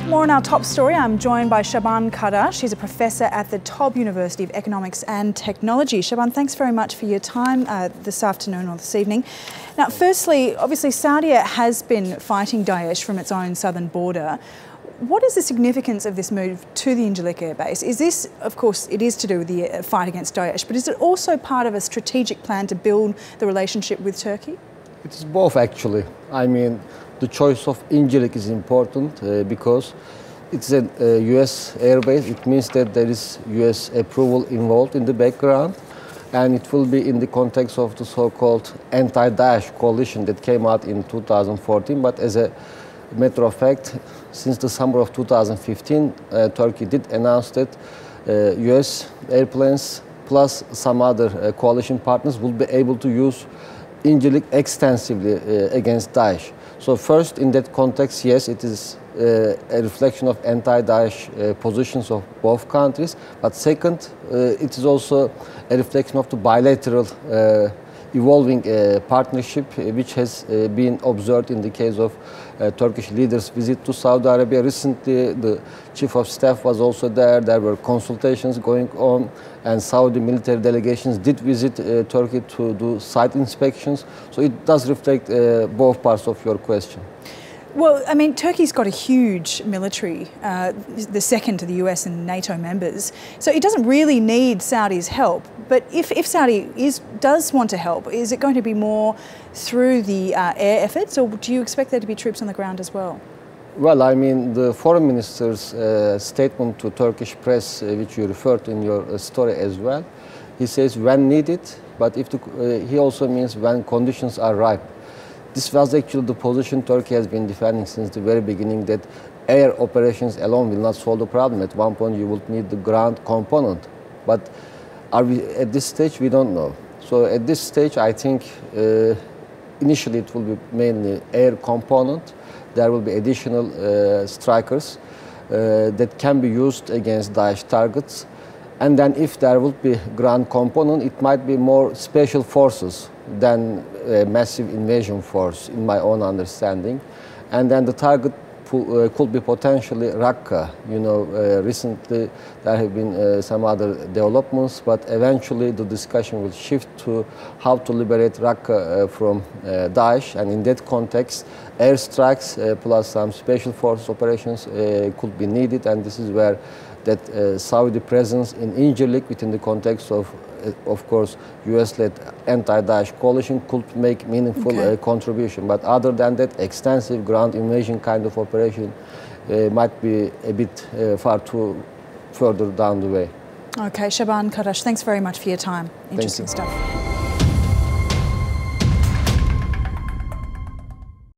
More on our top story. I'm joined by Saban Kardas. She's a professor at the Tobb University of Economics and Technology. Saban, thanks very much for your time this afternoon or this evening. Now, firstly, obviously Saudi has been fighting Daesh from its own southern border. What is the significance of this move to the Incirlik air base? Is this, of course, it is to do with the fight against Daesh, but is it also part of a strategic plan to build the relationship with Turkey? It is both, actually. I mean, the choice of Incirlik is important because it's a US airbase. It means that there is US approval involved in the background, and it will be in the context of the so-called anti-Daesh coalition that came out in 2014. But as a matter of fact, since the summer of 2015, Turkey did announce that US airplanes plus some other coalition partners will be able to use Incirlik extensively against Daesh. So first, in that context, yes, it is a reflection of anti-Daesh positions of both countries. But second, it is also a reflection of the bilateral evolving partnership which has been observed in the case of Turkish leaders' visit to Saudi Arabia. Recently, the chief of staff was also there. There were consultations going on, and Saudi military delegations did visit Turkey to do site inspections. So it does reflect both parts of your question. Well, I mean, Turkey's got a huge military, the second to the US and NATO members, so it doesn't really need Saudi's help. But if Saudi does want to help, is it going to be more through the air efforts, or do you expect there to be troops on the ground as well? Well, I mean, the foreign minister's statement to Turkish press, which you referred to in your story as well, he says when needed, but he also means when conditions are ripe. This was actually the position Turkey has been defending since the very beginning, that air operations alone will not solve the problem. At one point, you will need the ground component. But at this stage, we don't know. So at this stage, I think initially it will be mainly air component. There will be additional strikers that can be used against Daesh targets. And then if there will be ground component, it might be more special forces than a massive invasion force, in my own understanding. And then the target could be potentially Raqqa. You know, recently there have been some other developments, but eventually the discussion will shift to how to liberate Raqqa from Daesh. And in that context, airstrikes plus some special forces operations could be needed, and this is where that Saudi presence in Incirlik within the context of course, US-led anti-Daesh coalition could make meaningful contribution. But other than that, extensive ground invasion kind of operation might be a bit far too further down the way. Okay, Saban Kardas, thanks very much for your time. Interesting stuff.